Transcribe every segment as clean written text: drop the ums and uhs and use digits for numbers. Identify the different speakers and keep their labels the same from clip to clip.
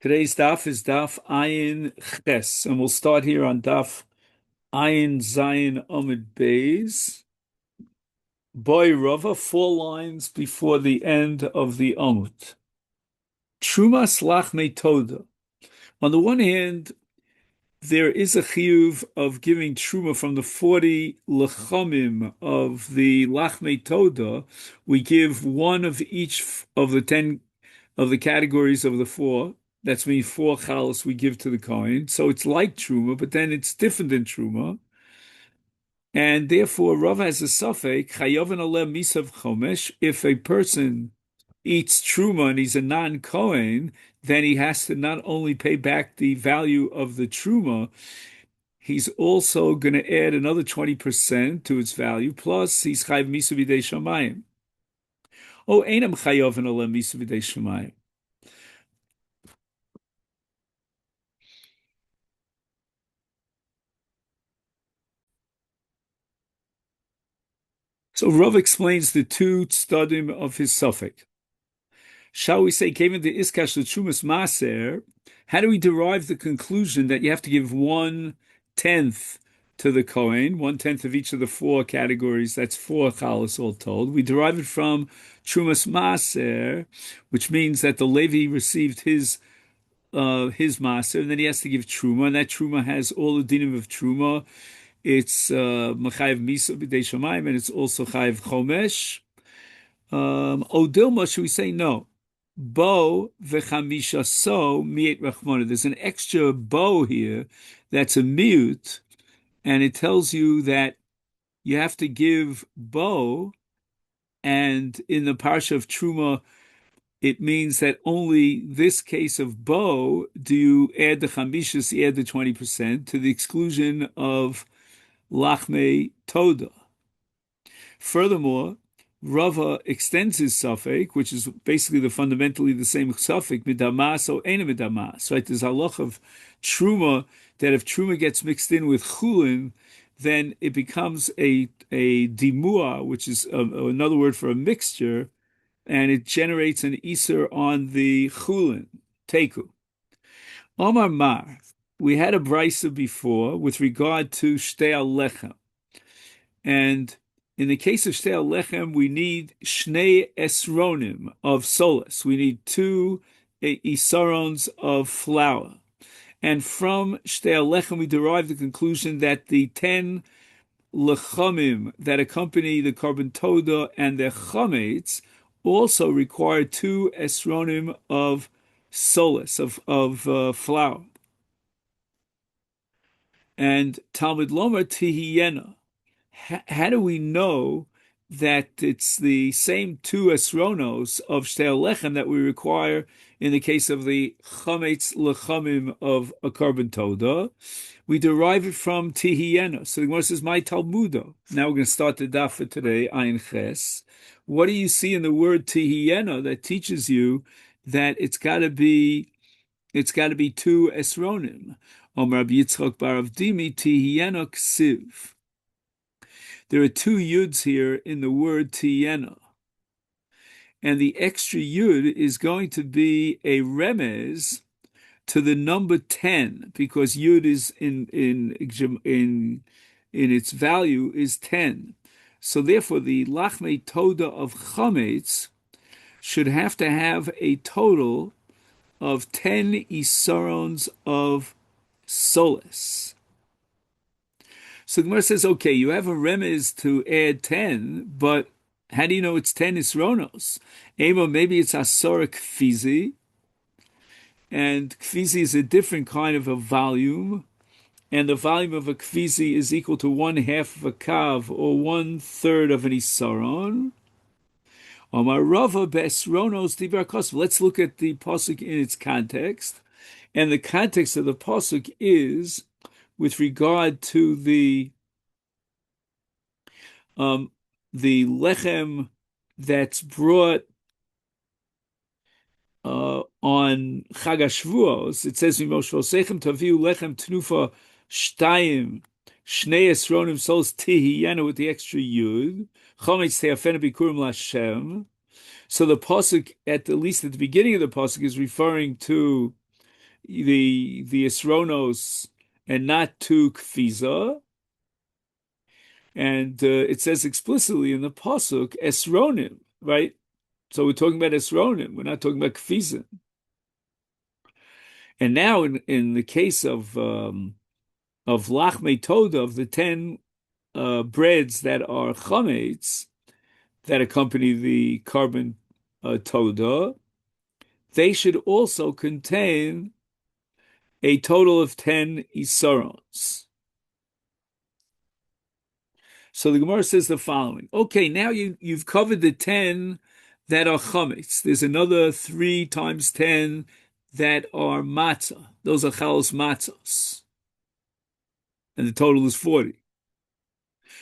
Speaker 1: Today's daf is daf Ayin Ches, and we'll start here on daf Ayin Zayin Amud Beis. Boy Rava, 4 lines before the end of the Amud. Trumas Lachmei Toda. On the one hand, there is a chiyuv of giving truma from the 40 lechamim of the Lachmei Toda. We give one of each of the 10 of the categories of the four. That's mean 4 chalas we give to the Kohen. So it's like truma, but then it's different than truma. And therefore, Rav has a suffix, chayavan aleh misav chomesh. If a person eats truma and he's a non-Kohen, then he has to not only pay back the value of the truma, he's also going to add another 20% to its value, plus he's chayav misav b'dei shamayim. Oh, einam chayavan aleh misav b'dei shamayim. So Rav explains the two tzadim of his suffix. Shall we say, given the iskash l'trumas maser, how do we derive the conclusion that you have to give 1/10 to the Kohen, 1/10 of each of the 4 categories? That's 4 chalas all told. We derive it from trumas maser, which means that the Levi received his maser, and then he has to give truma, and that truma has all the dinim of truma. It's Machayev Misa B'dei Shamayim, and it's also Chayev Chomesh. Odilma, should we say no? Bo v'chamisha so mi'et rachmona. There's an extra bo here that's a mute, and it tells you that you have to give bo, and in the parsha of Truma, it means that only this case of bo do you add the chamishas, you add the 20% to the exclusion of Lachmei Toda. Furthermore, Rava extends his suffix, which is basically fundamentally the same suffix, midamas or ena midamas. Right? There's a halach of truma that if truma gets mixed in with chulin, then it becomes a dimua, which is another word for a mixture, and it generates an iser on the chulin, teku. Omar Mar, we had a brisa before with regard to shtei lechem. And in the case of shtei lechem, we need shnei esronim of solas. We need 2 isarons of flour. And from shtei lechem, we derive the conclusion that the 10 lechamim that accompany the korban toda and the chametz also require 2 esronim of solas, of flour. And Talmud Lomer Tihiyena. How do we know that it's the same 2 esronos of shtei lechem that we require in the case of the chametz lechamim of a korban toda? We derive it from Tihiyena. So the Gemara says, "My Talmudo." Now we're going to start the daf for today, Ayin Ches. What do you see in the word Tihiyena that teaches you that it's got to be 2 esronim? Omer Rabbi Yitzchak bar Avdimi Tihiyena ksiv. There are 2 yuds here in the word tiyena. And the extra yud is going to be a remez to the number 10, because yud is in its value is 10. So therefore the lachmei toda of chametz should have to have a total of 10 isarons of solas. So the Gemara says, okay, you have a remez to add 10, but how do you know it's 10 isronos? Maybe it's asora kfizi, and kfizi is a different kind of a volume, and the volume of a kfizi is equal to 1/2 of a kav, or 1/3 of an isaron. Omar Rava besronos divar kosv. Let's look at the pasuk in its context, and the context of the pasuk is with regard to the lechem that's brought on Chag HaShavuos. It says, "V'moshvosechem taviu lechem tnufa shtayim shnei esronim sols tihiyena," with the extra yud. Chometz te'afena bikurim lashem. So the pasuk, at least at the beginning of the pasuk, is referring to the Esronos and not two Kfiza. And it says explicitly in the Pasuk, Esronim, right? So we're talking about Esronim. We're not talking about Kfizim. And now in the case of Lachmei Toda, of the 10 breads that are chametz, that accompany the carbon Toda, they should also contain a total of 10 Isarons. So the Gemara says the following. Okay, now you've covered the 10 that are chametz. There's another 3 times 10 that are matzah. Those are chalos matzos. And the total is 40.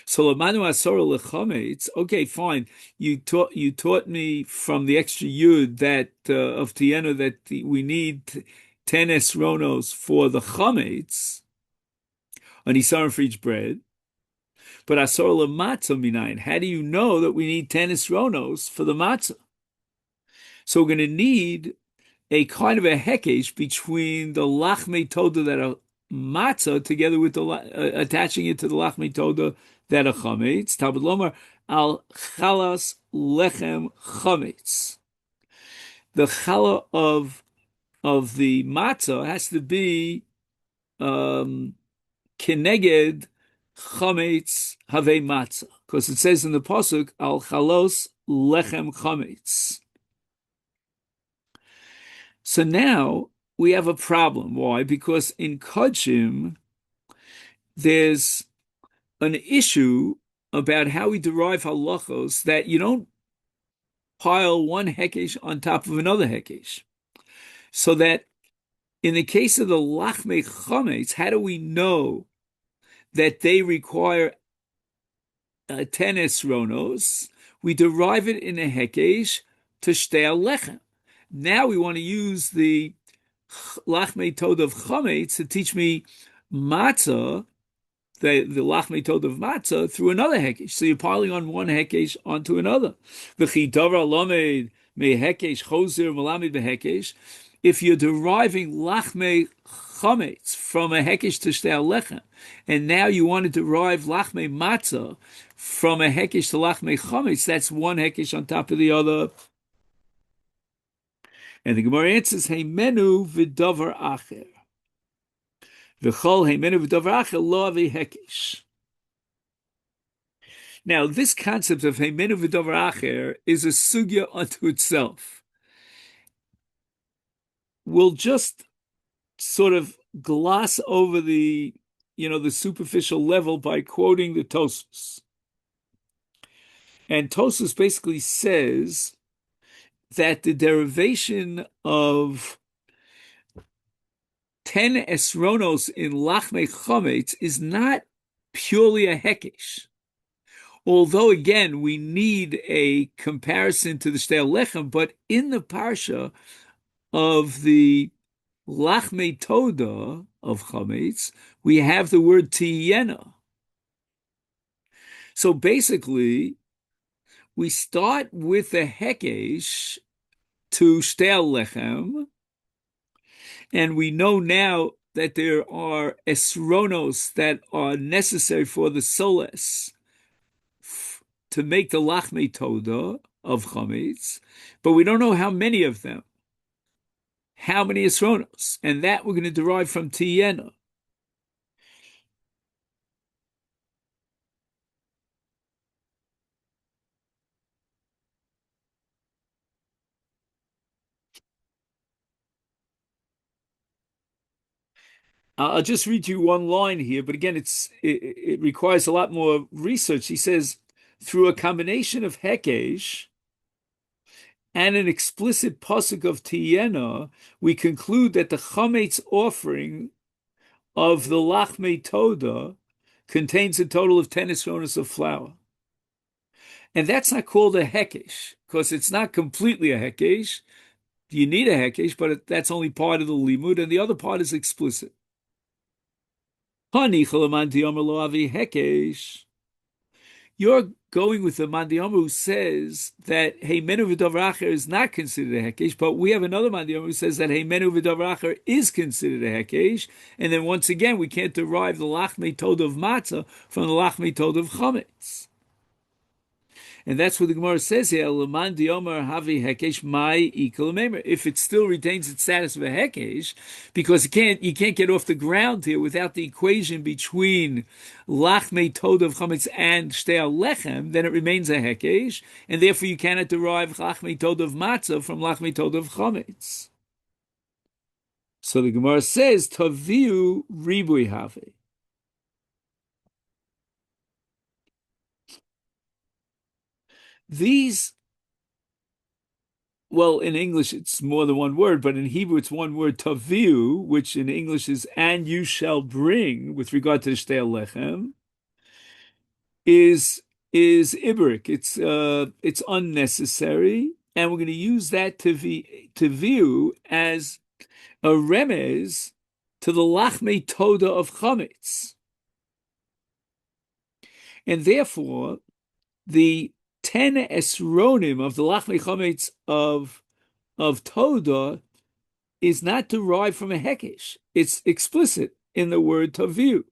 Speaker 1: So lamanu asora lechametz. Okay, fine. You taught me from the extra yud that of Tiena that we need 10 esronos for the chametz, an isaron for each bread. But asora lematzah minayin. How do you know that we need 10 esronos for the matzah? So we're going to need a kind of a hekesh between the lachmei toda that are matzah together with the attaching it to the lachmei toda that are chametz. Talmud lomar al chalas lechem chametz. The chala of the matzah has to be keneged chametz have matzah, because it says in the pasuk al chalos lechem chametz. So now we have a problem. Why? Because in Kodshim, there's an issue about how we derive halachos that you don't pile one hekesh on top of another hekesh. So that in the case of the lachmei chametz, how do we know that they require 10 esronos? We derive it in a hekesh to shtei lechem. Now we want to use the lachmei tod of chametz to teach me matzah, the lachmei tod of matzah, through another hekesh. So you're piling on one hekesh onto another. V'chi davar lamed me hekesh chozer malamed behekesh. If you're deriving lachmei chametz from a hekesh to shtei lechem, and now you want to derive lachmei matzah from a hekesh to lachmei chametz, that's one hekesh on top of the other. And the Gemara answers, Heimenu v'davar acher. V'chol heimenu v'davar acher lo avi hekesh. Now, this concept of heimenu v'davar acher is a sugya unto itself. We'll just sort of gloss over the superficial level by quoting the Tosfos. And Tosfos basically says that the derivation of 10 esronos in lachmei chametz is not purely a hekesh. Although, again, we need a comparison to the shtei lechem, but in the parsha of the lachmei toda of chametz, we have the word tiyena. So basically, we start with the hekesh to shtei lechem, and we know now that there are esronos that are necessary for the soles to make the lachmei toda of chametz, but we don't know how many of them, how many esronos, and that we're going to derive from tiyena. I'll just read you one line here, but again, it requires a lot more research. He says, through a combination of hekesh and an explicit pasuk of tiyena, we conclude that the chametz offering of the lachmei toda contains a total of 10 esronos of flour. And that's not called a hekesh, because it's not completely a hekesh. You need a hekesh, but that's only part of the limud, and the other part is explicit. You you're going with the Mandiyama who says that Heimenu v'Dover Acher is not considered a Hekesh, but we have another Mandiyama who says that Heimenu v'Dover Acher is considered a Hekesh, and then once again we can't derive the Lachmei Tod of Matzah from the Lachmei Tod of Chametz. And that's what the Gemara says here, L'man diomar havi hekesh mai ikal meimer. If it still retains its status of a hekesh, because you can't get off the ground here without the equation between lachmei tod of chametz and shtei lechem, then it remains a hekesh, and therefore you cannot derive lachmei tod of matzah from lachmei tod of chametz. So the Gemara says, Taviu ribui havi. These, well, in English it's more than one word, but in Hebrew it's one word, taviu, which in English is "and you shall bring," with regard to the shtei lechem, is ibrik. It's unnecessary, and we're going to use that taviu as a remez to the lachmei toda of chametz, and therefore the 10 esronim of the lachmei chametz of Toda is not derived from a hekesh. It's explicit in the word taviu.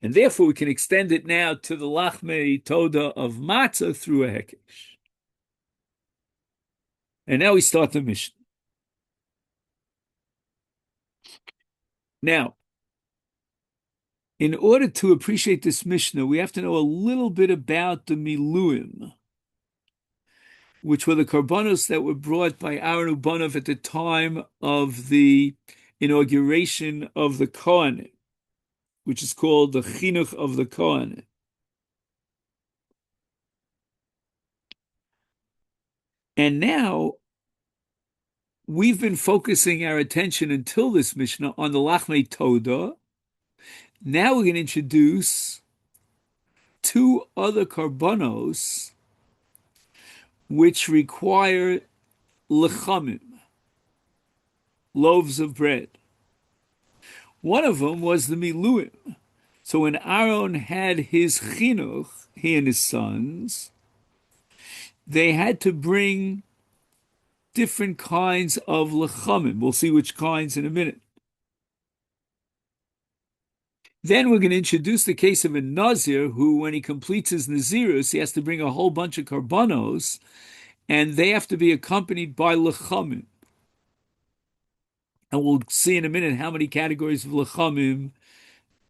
Speaker 1: And therefore we can extend it now to the lachmei Toda of matzah through a hekesh. And now we start the Mishnah. Now, in order to appreciate this Mishnah, we have to know a little bit about the miluim, which were the karbanos that were brought by Aaron Ubanov at the time of the inauguration of the Kohanim, which is called the chinuch of the Kohanim. And now we've been focusing our attention until this Mishnah on the lachmei Toda. Now we're going to introduce two other karbanos which require lechamim, loaves of bread. One of them was the miluim. So when Aaron had his chinuch, he and his sons, they had to bring different kinds of lechamim. We'll see which kinds in a minute. Then we're going to introduce the case of a Nazir who, when he completes his Nazirus, he has to bring a whole bunch of karbanos, and they have to be accompanied by lechamim. And we'll see in a minute how many categories of lechamim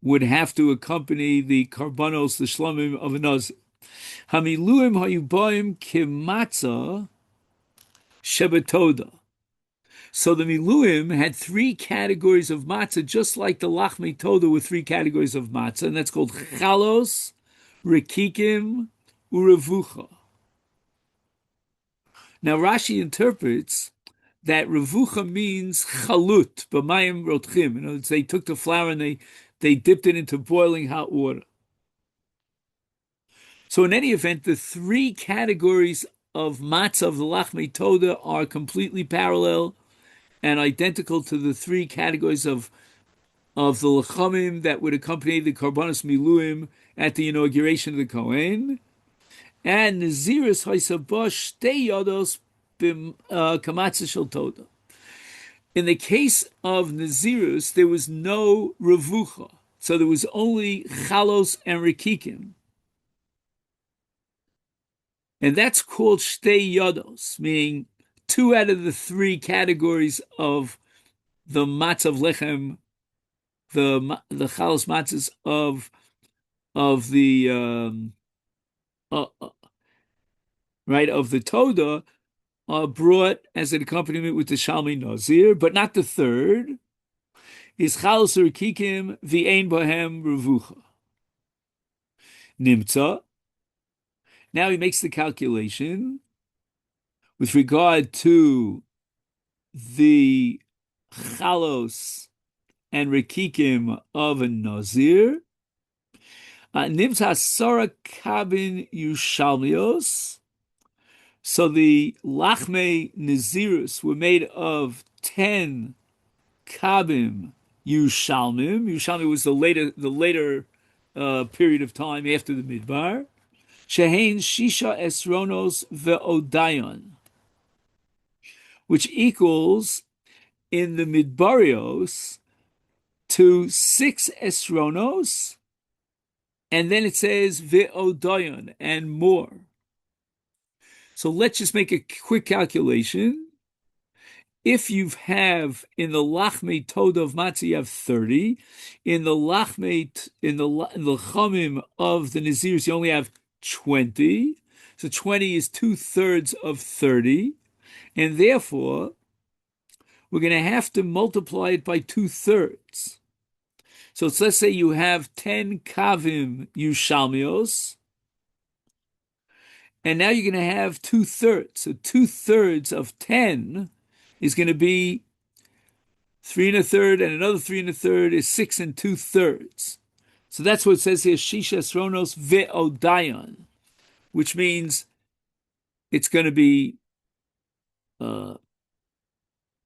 Speaker 1: would have to accompany the karbanos, the shlomim of a Nazir. Hamiluim hayubayim kimatzah shebetoda. So the miluim had three categories of matzah, just like the lachmei toda with three categories of matzah, and that's called chalos, rekikim, urevucha. Now Rashi interprets that revucha means chalut, b'mayim rotchim. In other words, they took the flour and they dipped it into boiling hot water. So in any event, the three categories of matzah of the lachmei toda are completely parallel and identical to the three categories of the lechamim that would accompany the karbanos miluim at the inauguration of the Kohen. And Naziris haisabosh shtei yodos kamatzah shel toda. In the case of Nazirus, there was no revucha, so there was only chalos and rekikim. And that's called shtei yodos, meaning two out of the three categories of the matzah of lechem, the chalos matzahs of the right of the Toda are brought as an accompaniment with the Shalmi Nazir, but not the third. Is chalos rekikim v'ein bohem revucha. Nimtza. Now he makes the calculation with regard to the chalos and rekikim of a Nazir. Nimtza sara kabin yushalmios. So the lachmei Nazirus were made of 10 kabim yushalmim. Yushalmi was the later period of time after the Midbar. Shehein Shisha Esronos Ve'odayon, which equals in the Midbarios to 6 Esronos, and then it says Ve'odayon and more. So let's just make a quick calculation. If you have in the Lachme Toda of Matzah, you have 30. In the Lachme, in the Chamim of the Nazirs, you only have 20. So 20 is 2/3 of 30. And therefore, we're going to have to multiply it by 2/3. So let's say you have 10 Kavim Yushalmios, and now you're going to have 2/3. So 2/3 of 10 is going to be 3 1/3, and another 3 1/3 is 6 2/3. So that's what it says here, Shisha Esronos Ve'odayon, which means it's going to be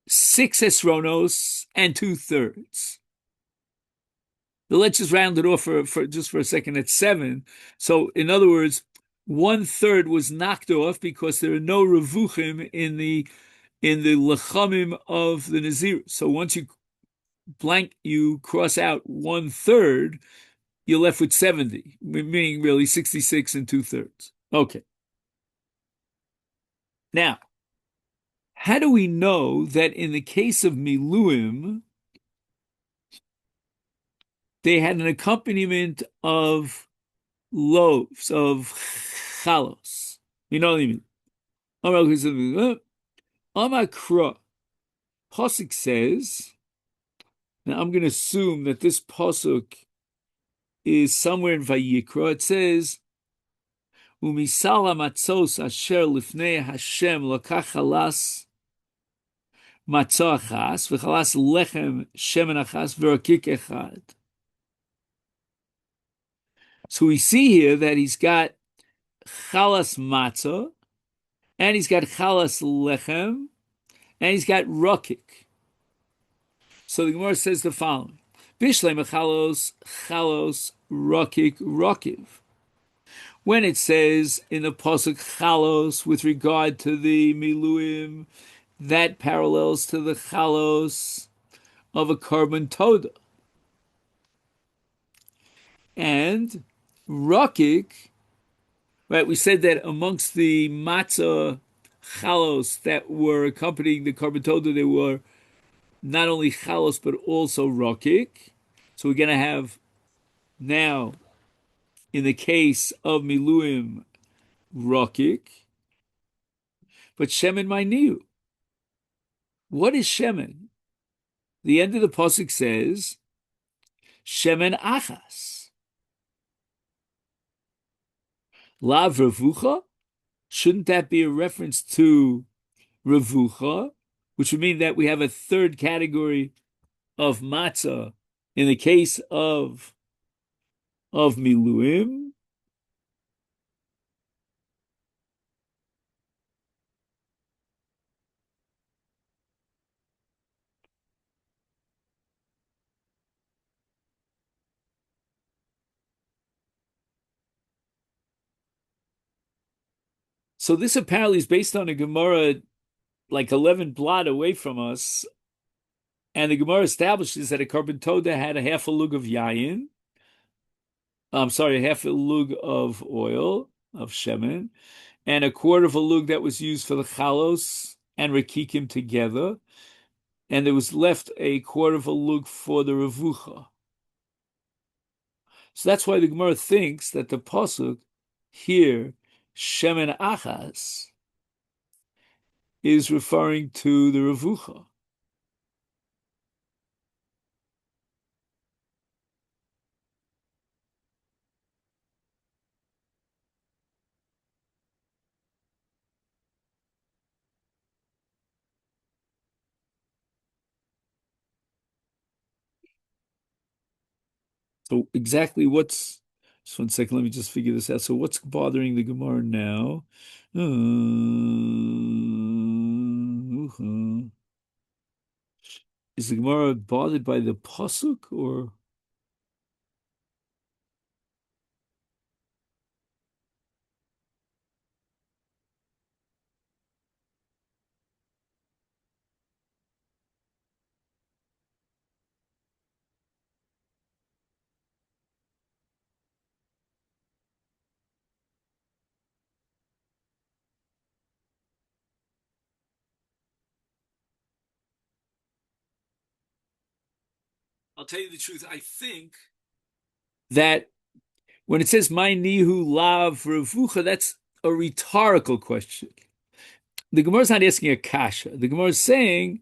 Speaker 1: 6 Esronos and 2/3. But let's just round it off for just for a second at 7. So in other words, 1/3 was knocked off because there are no revuchim in the lechamim of the Nazir. So once you cross out 1/3, you're left with 70, meaning really 66 2/3. Okay. Now, how do we know that in the case of Miluim, they had an accompaniment of loaves, of chalos? You know what I mean? Amakra. Pasuk says, now I'm going to assume that this Pasuk is somewhere in Vayikra. It says, Umisala matzos asher lifnei Hashem lokach chalas matzah achas v'chalas lechem shemen achas v'rakik echad. So we see here that he's got chalas matzah, and he's got chalas lechem, and he's got rakik. So the Gemara says the following: Bishlei mechalos chalos rakik rakiv. When it says in the pasuk chalos with regard to the miluim, that parallels to the chalos of a korban toda. And rakik, right? We said that amongst the matzah chalos that were accompanying the korban toda, they were not only chalos but also rakik. So we're going to have now, in the case of miluim, rakik, but shemen ma'niu. What is shemen? The end of the pasuk says shemen achas. Lav revucha. Shouldn't that be a reference to revucha, which would mean that we have a third category of matzah in the case of miluim? So this apparently is based on a Gemara like 11 blot away from us, and the Gemara establishes that a korban toda had a half a lug of yayin. I'm sorry, a half a lug of oil of shemen, and a quarter of a lug that was used for the chalos and rekikim together, and there was left a quarter of a lug for the revucha. So that's why the Gemara thinks that the pasuk here, shemen achas, is referring to the revucha. So exactly just 1 second, let me just figure this out. So what's bothering the Gemara now? Is the Gemara bothered by the pasuk or? I'll tell you the truth. I think that when it says my nihu lav revucha, that's a rhetorical question. The Gemara is not asking a kasha. The Gemara is saying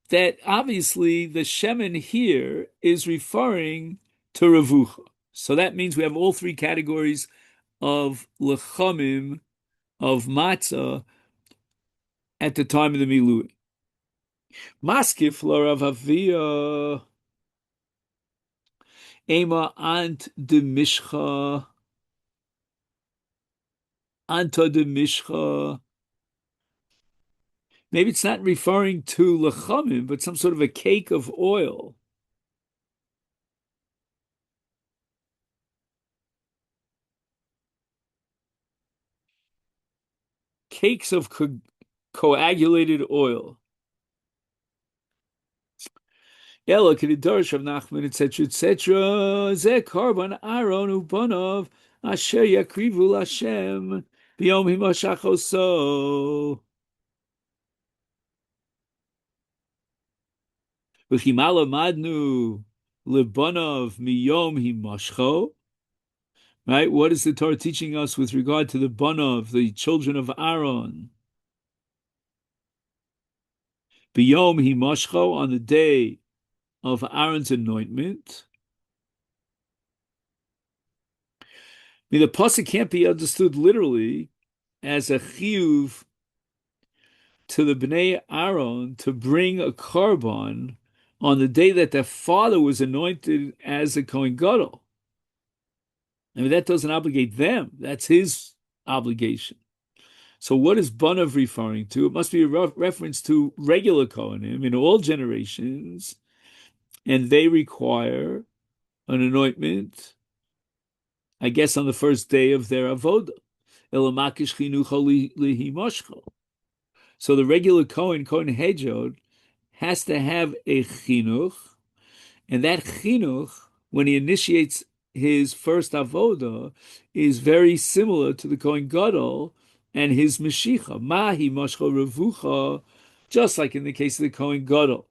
Speaker 1: that obviously the shemen here is referring to revucha. So that means we have all three categories of lechamim, of matzah, at the time of the milui. Maskif l'Rav Avia ema ant de mishcha, anta de mishcha. Maybe it's not referring to lechamim, but some sort of a cake of oil. Cakes of coagulated oil. Ela k'nidarish of Nachman, etc., etc. Zeh karban Aaron ubanov asher yakrivu l'Hashem b'yom himashach v'chimala madnu lebanov miyom himashcho. Right? What is the Torah teaching us with regard to the banov, the children of Aaron? B'yom himashcho, on the day of Aaron's anointment. I mean, the pasuk can't be understood literally as a chiyuv to the bnei Aaron to bring a korban on the day that their father was anointed as a Kohen Gadol. I mean, that doesn't obligate them. That's his obligation. So what is Banav referring to? It must be a reference to regular Kohanim in all generations, and they require an anointment, I guess, on the first day of their avodah. So the regular Kohen Hedjod, has to have a chinuch, and that chinuch, when he initiates his first avodah, is very similar to the Kohen Gadol and his Mashicha. Mahi Mashcha Revucha, just like in the case of the Kohen Gadol.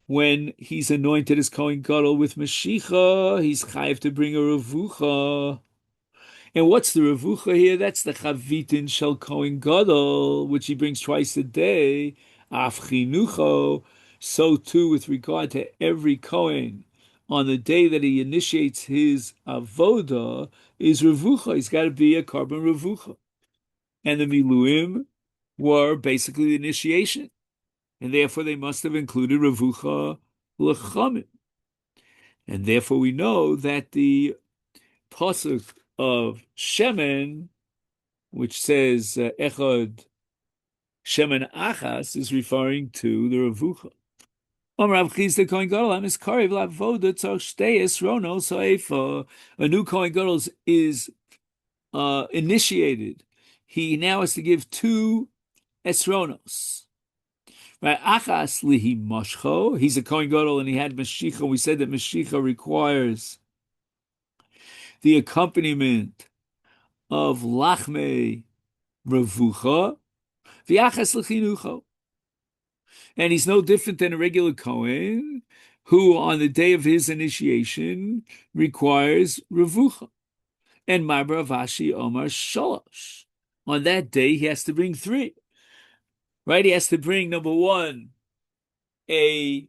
Speaker 1: When he's anointed as Kohen Gadol with Mashicha, he's chayiv to bring a Revucha. And what's the revucha here? That's the chavitin shel Kohen Gadol, which he brings twice a day. Af chinucho. So too with regard to every Kohen, on the day that he initiates his avoda, is revucha. He's got to be a korban revucha. And the miluim were basically the initiation, and therefore they must have included revucha lechamim. And therefore we know that the pasuk of Shemen, which says Echad Shemen Achas, is referring to the Revucha. A new Kohen Gadol is initiated. He now has to give 2 esronos. Right? Achas lihi mashcho. He's a Kohen Gadol and he had Mashicha. We said that Mashicha requires the accompaniment of lachme revucha, v'achas lechinucho. And he's no different than a regular Kohen, who on the day of his initiation requires revucha. And Marbra Vashi Omar Shalosh. On that day, he has to bring 3. Right? He has to bring, number 1, a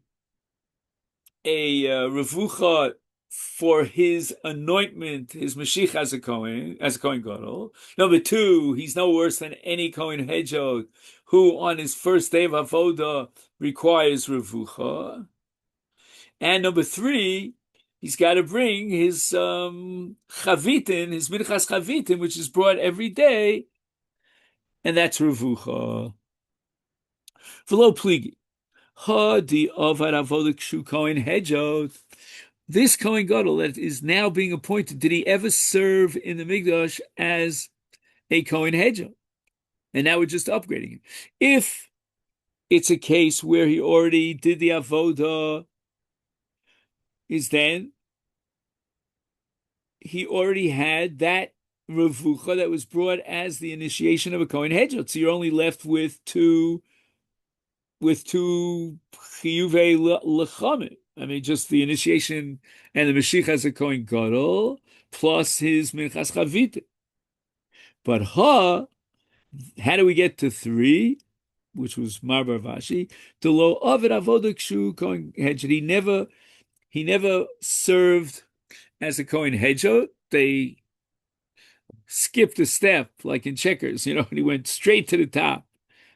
Speaker 1: revucha for his anointment, his Mashiach as a Kohen Gadol. Number 2, he's no worse than any Kohen Hedjod who on his first day of Avodah requires Revucha. And number 3, he's got to bring his Chavitin, his Minchas Chavitin, which is brought every day, and that's Revucha. V'lo pligi. Ha di avad avodah kshu Kohen Hedjod. This Kohen Gadol that is now being appointed, did he ever serve in the Mikdash as a Kohen Hedjod? And now we're just upgrading him. If it's a case where he already did the Avodah, is then he already had that Revucha that was brought as the initiation of a Kohen Hedjod. So you're only left with 2 with two chiyuvei lechamim. I mean, just the initiation and the Mashiach as a Kohen Gadol plus his Minchas Chavit. But how do we get to three? Which was Marbar Vashi. The lo Ovid Avodah Kshu Kohen Hedjed. He never served as a Kohen Hedjed. They skipped a step, like in checkers, and he went straight to the top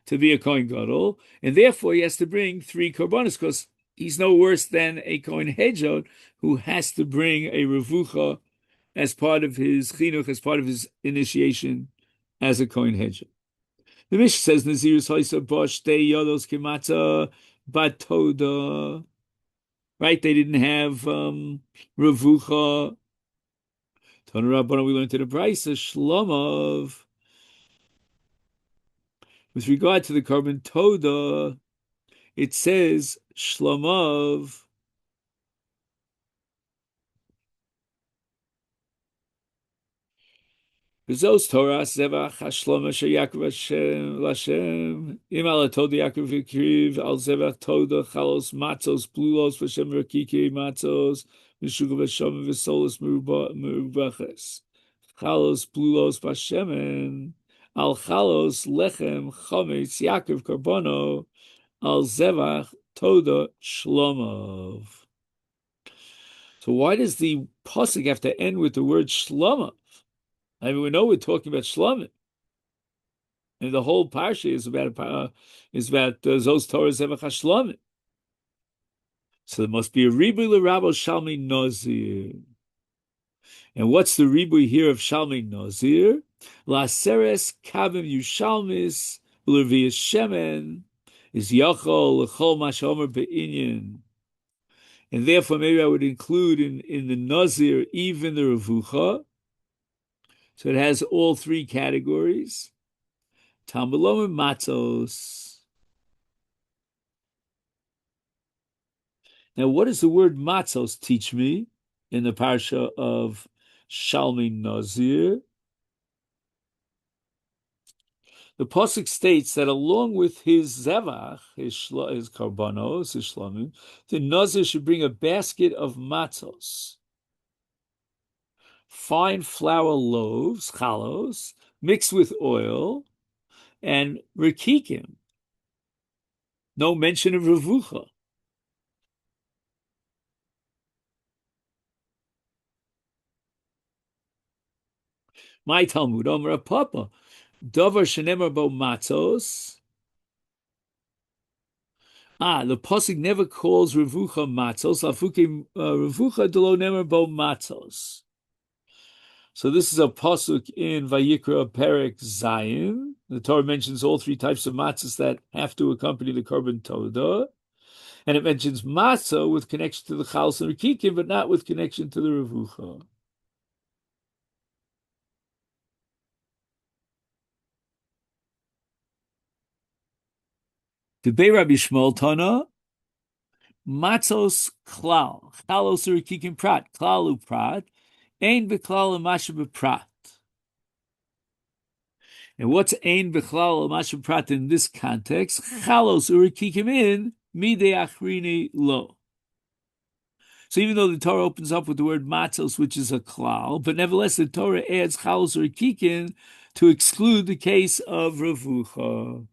Speaker 1: to be a Kohen Gadol, and therefore he has to bring three korbanos because he's no worse than a Kohen Hedjed who has to bring a revucha as part of his chinuch, as part of his initiation as a Kohen Hedjed. The Mishnah says Nazirus Hoisa Bosh Day Yodos Kimatza Batoda. Right? They didn't have revucha. Tanarabana, we learned in the Brisa Shlomov. With regard to the carbon Toda, it says Shlomov. Bezos Torah Zevach Hashloma Sheyakov Hashem Lashem Imal Toda Yaakov Vikriv Al Zevach Toda Chalos Matzos Blulos Vashem Rakiki Matzos Mishugav Hashem Visolos Merubaches Chalos Blulos Vashemen Al Chalos Lechem Chometz Yaakov Karbono Al Zevach Toda Shlomov. So why does the pasuk have to end with the word Shlomov? I mean, we know we're talking about Shlomim, and the whole parsha is about Zos Torah Zevach HaShlomim. So there must be a ribui l'rabo Shalmei Nazir. And what's the ribui here of Shalmei Nazir? La'aseres kavim Yushalmis u'lerviyas shemen is yachol l'chol ma she'omer be'inyan. And therefore, maybe I would include in the Nazir even the revucha. So it has all three categories. Tambalom and matzos. Now, what does the word matzos teach me in the parsha of Shalmei Nazir? The pasuk states that along with his zevach, his karbanos, his shlomim, the Nazir should bring a basket of matzos, fine flour loaves, chalos, mixed with oil, and rekikim. No mention of revucha. My Talmud, Omer Papa, Dover shenemar bo matzos. The pasuk never calls revucha matzos. Lafuke revucha delo nemer bo matzos. So this is a pasuk in Vayikra Perek Zayin. The Torah mentions all three types of matzahs that have to accompany the korban toda, and it mentions matzah with connection to the chalos and rekikim, but not with connection to the revucha. The Bei Rabbi Shmuel Tana, matzos klal, chalos or rekikim prat, klal uprat, ein beklal u'masha beprat. And what's ein bechlal u'masha beprat in this context? Chalos urikikim in midei achrini lo. So even though the Torah opens up with the word matzos, which is a klal, but nevertheless the Torah adds chalos urikikim to exclude the case of revucha.